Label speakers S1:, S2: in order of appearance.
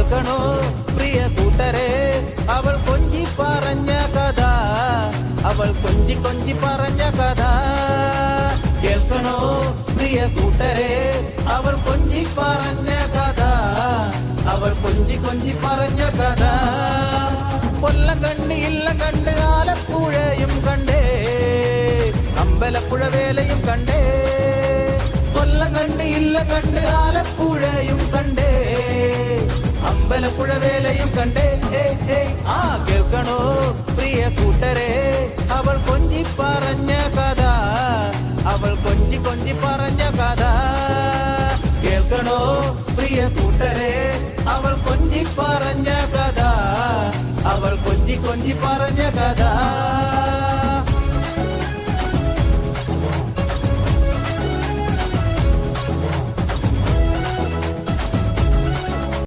S1: കേൾക്കണോ പ്രിയ കൂട്ടരെ അവൾ കൊഞ്ചി പറഞ്ഞ കഥ അവൾ കൊഞ്ചി കൊഞ്ചി പറഞ്ഞ കഥ കേൾക്കണോ പ്രിയ കൂട്ടരെ അവൾ കൊഞ്ചി പറഞ്ഞ കഥ അവൾ കൊഞ്ചി കൊഞ്ചി പറഞ്ഞ കഥ കൊല്ലം കണ്ട് ഇല്ല കണ്ട് ആലപ്പുഴയും കണ്ടേ അമ്പലപ്പുഴ വേലയും കണ്ടേ കൊല്ലം കണ്ട് ഇല്ല കണ്ട് ആലപ്പുഴയും കണ്ടേ അമ്പലപ്പുഴ വേലയും കണ്ടേ ആ കേൾക്കണോ പ്രിയ കൂട്ടരെ അവൾ കൊഞ്ചി പറഞ്ഞ കഥ അവൾ കൊഞ്ചി കൊഞ്ചി പറഞ്ഞ കഥ കേൾക്കണോ പ്രിയ കൂട്ടരെ അവൾ കൊഞ്ചി പറഞ്ഞ കഥ അവൾ കൊഞ്ചി കൊഞ്ചി പറഞ്ഞ കഥ